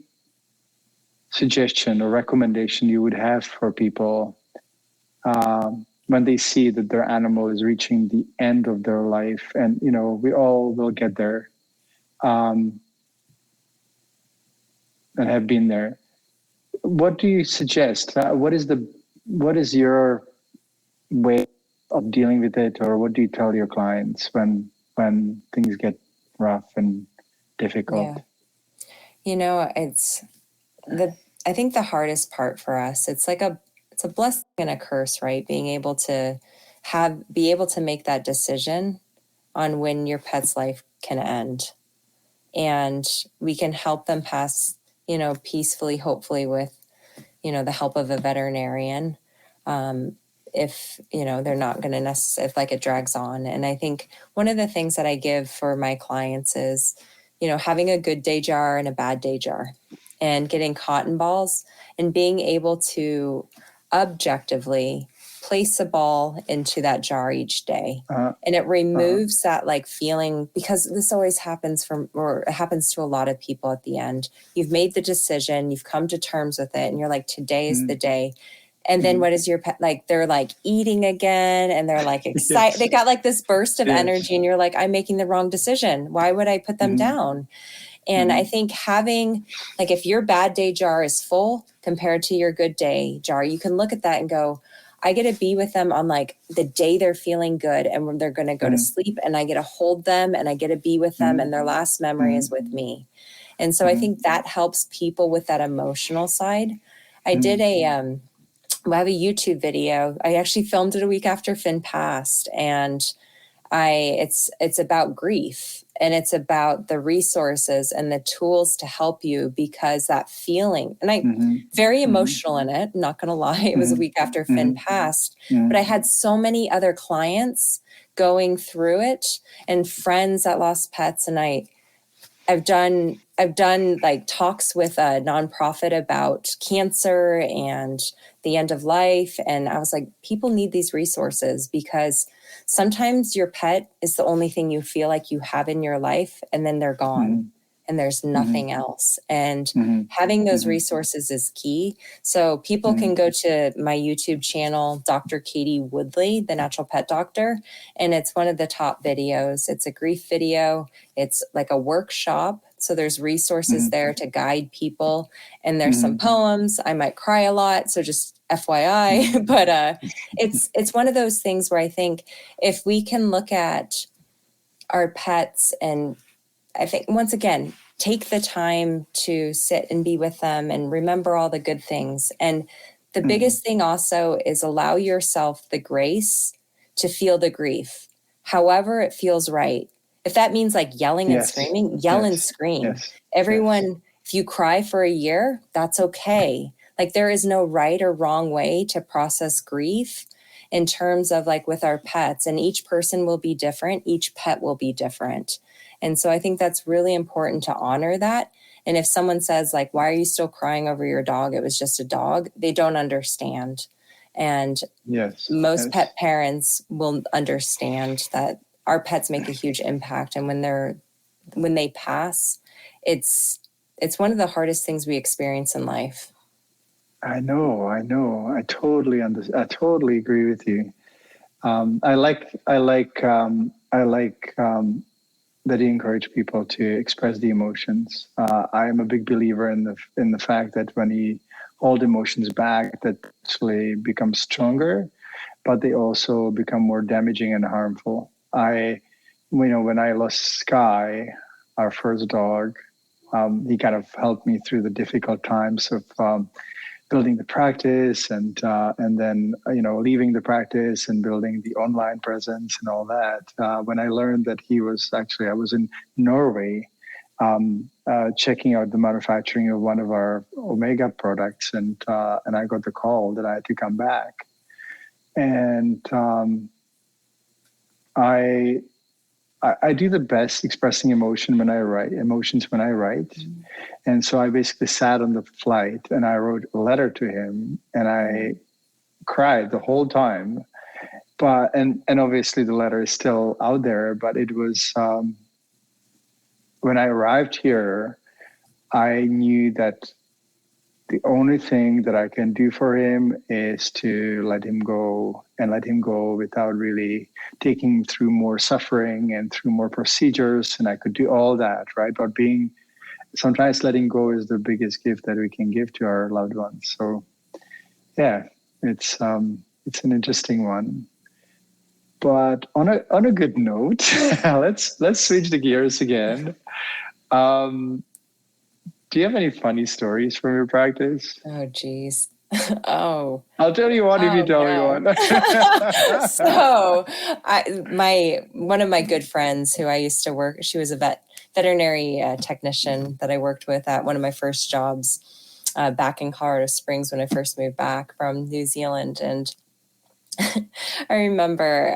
suggestion or recommendation you would have for people when they see that their animal is reaching the end of their life? And, we all will get there and have been there. What do you suggest? What is your way of dealing with it, or what do you tell your clients when things get rough and difficult? Yeah. I think the hardest part for us, it's a blessing and a curse, right? Being able to make that decision on when your pet's life can end. And we can help them pass, peacefully, hopefully with, the help of a veterinarian. If, they're not going to if like it drags on. And I think one of the things that I give for my clients is, having a good day jar and a bad day jar, and getting cotton balls and being able to objectively place a ball into that jar each day. And it removes that like feeling, because this always happens it happens to a lot of people at the end. You've made the decision, you've come to terms with it, and you're like, today is the day. And then what is your pet like? They're like eating again, and they're like excited. They got like this burst of energy, and you're like, I'm making the wrong decision. Why would I put them down? And I think having, like, if your bad day jar is full compared to your good day jar, you can look at that and go, I get to be with them on like the day they're feeling good and when they're going to go to sleep, and I get to hold them and I get to be with them, and their last memory is with me. And so I think that helps people with that emotional side. I did I have a YouTube video. I actually filmed it a week after Finn passed, and it's about grief, and it's about the resources and the tools to help you, because that feeling, and I very emotional in it, not gonna lie. It was a week after Finn passed, but I had so many other clients going through it and friends that lost pets. And I've done like talks with a nonprofit about cancer and the end of life. And I was like, people need these resources, because sometimes your pet is the only thing you feel like you have in your life, and then they're gone and there's nothing else. And having those resources is key. So people can go to my YouTube channel, Dr. Katie Woodley, the natural pet doctor. And it's one of the top videos. It's a grief video. It's like a workshop. So there's resources there to guide people. And there's some poems. I might cry a lot, so just FYI. But it's one of those things where I think if we can look at our pets, and I think, once again, take the time to sit and be with them and remember all the good things. And the biggest thing also is allow yourself the grace to feel the grief. however it feels right. If that means like yelling and screaming, yell and scream. Everyone, if you cry for a year, that's okay. Like there is no right or wrong way to process grief in terms of like with our pets, and each person will be different. Each pet will be different. And so I think that's really important to honor that. And if someone says like, why are you still crying over your dog? It was just a dog. They don't understand. And most pet parents will understand that our pets make a huge impact. And when they pass, it's one of the hardest things we experience in life. I know. I totally I totally agree with you. I like that you encourage people to express the emotions. I am a big believer in the fact that when you hold emotions back, that actually becomes stronger, but they also become more damaging and harmful. When I lost Sky, our first dog, he kind of helped me through the difficult times of building the practice and then leaving the practice and building the online presence and all that. When I learned that I was in Norway checking out the manufacturing of one of our Omega products, and I got the call that I had to come back. And I do the best expressing emotions when I write. Mm-hmm. And so I basically sat on the flight and I wrote a letter to him, and I cried the whole time. And obviously the letter is still out there, but it was, when I arrived here, I knew that the only thing that I can do for him is to let him go without really taking him through more suffering and through more procedures. And I could do all that, right? But sometimes letting go is the biggest gift that we can give to our loved ones. So yeah, it's an interesting one. But on a good note, let's switch the gears again. Do you have any funny stories from your practice? Oh, geez. Oh. I'll tell you one if you tell me one. So one of my good friends who I used to work, she was a veterinary technician that I worked with at one of my first jobs back in Colorado Springs when I first moved back from New Zealand. And I remember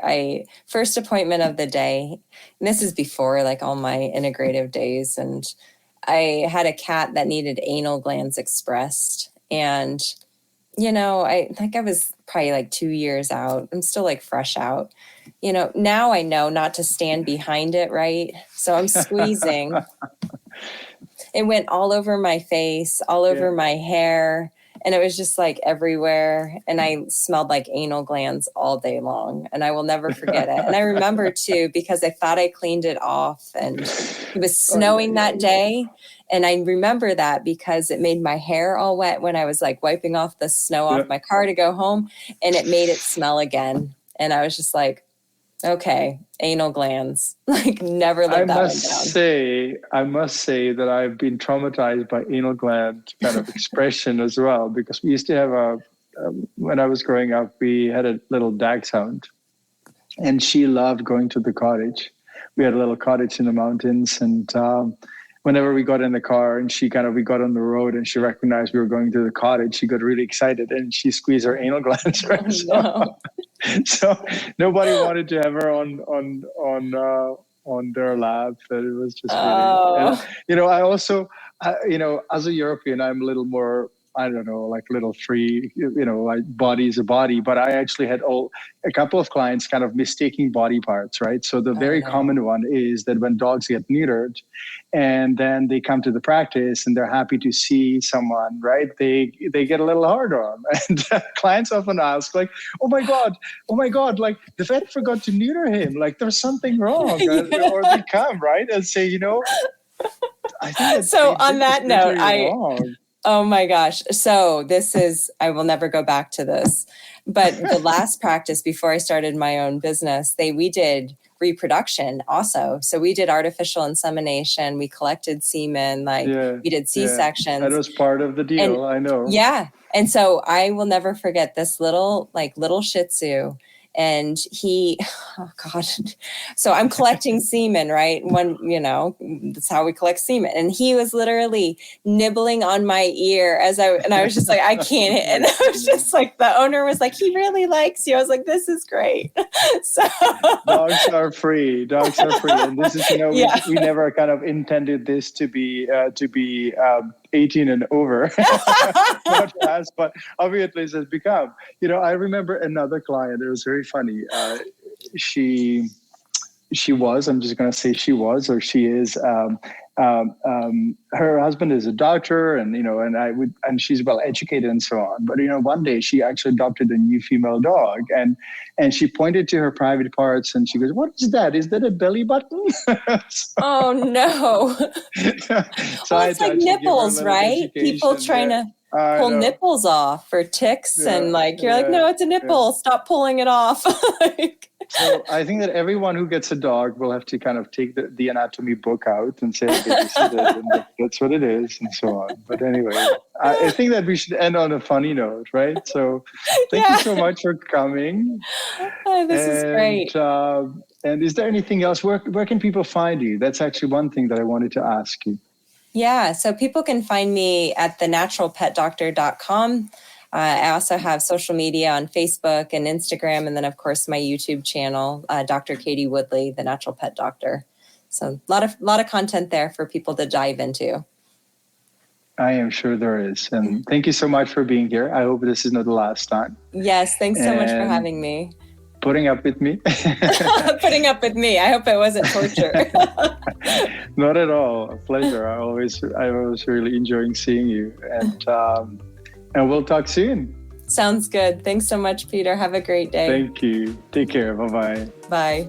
first appointment of the day, and this is before like all my integrative days, and I had a cat that needed anal glands expressed. And, I was probably like 2 years out. I'm still like fresh out. Now I know not to stand behind it, right? So I'm squeezing. It went all over my face, all over my hair. And it was just like everywhere. And I smelled like anal glands all day long. And I will never forget it. And I remember too, because I thought I cleaned it off, and it was snowing that day. And I remember that because it made my hair all wet when I was like wiping off the snow off my car to go home, and it made it smell again. And I was just like, okay, anal glands, like never let that one down. I must say that I've been traumatized by anal gland kind of expression as well, because we used to have when I was growing up, we had a little dachshund, and she loved going to the cottage. We had a little cottage in the mountains, and whenever we got in the car and we got on the road and she recognized we were going to the cottage, she got really excited and she squeezed her anal glands. Right? So nobody wanted to have her on their lap. But it was just really, I also, as a European, I'm a little more, I don't know, like little free, like body is a body, but I actually had a couple of clients kind of mistaking body parts, right? So the very common one is that when dogs get neutered and then they come to the practice and they're happy to see someone, right? They get a little hard on. And clients often ask like, oh my God, like the vet forgot to neuter him. Like there's something wrong. Or they come, right? And say, I think so on that note, oh my gosh. So I will never go back to this, but the last practice before I started my own business, we did reproduction also. So we did artificial insemination. We collected semen, we did C-sections. That was part of the deal. I know. Yeah. And so I will never forget this little Shih Tzu. And he, oh God, so I'm collecting semen, right? That's how we collect semen. And he was literally nibbling on my ear and I was just like, I can't. And I was just like, the owner was like, he really likes you. I was like, this is great. So dogs are free. And this is, we never kind of intended this to be 18 and over, much less, but obviously it has become. I remember another client. It was very funny. She was, I'm just going to say she was, or she is, her husband is a doctor, and she's well educated and so on. But, one day she actually adopted a new female dog, and she pointed to her private parts and she goes, "What is that? Is that a belly button?" Oh no. So it's like nipples, right? People trying to pull nipples off for ticks, and you're like, no, it's a nipple. Stop pulling it off. So I think that everyone who gets a dog will have to kind of take the anatomy book out and say, okay, this is it, and that's what it is, and so on. But anyway, I think that we should end on a funny note, right? So thank you so much for coming. This is great. And is there anything else? Where can people find you? That's actually one thing that I wanted to ask you. Yeah, so people can find me at thenaturalpetdoctor.com. I also have social media on Facebook and Instagram, and then, of course, my YouTube channel, Dr. Katie Woodley, the Natural Pet Doctor. So a lot of content there for people to dive into. I am sure there is. And thank you so much for being here. I hope this is not the last time. Yes, thanks so much for having me. Putting up with me. Putting up with me. I hope it wasn't torture. Not at all. A pleasure. I was really enjoying seeing you. And we'll talk soon. Sounds good. Thanks so much, Peter. Have a great day. Thank you. Take care. Bye-bye. Bye.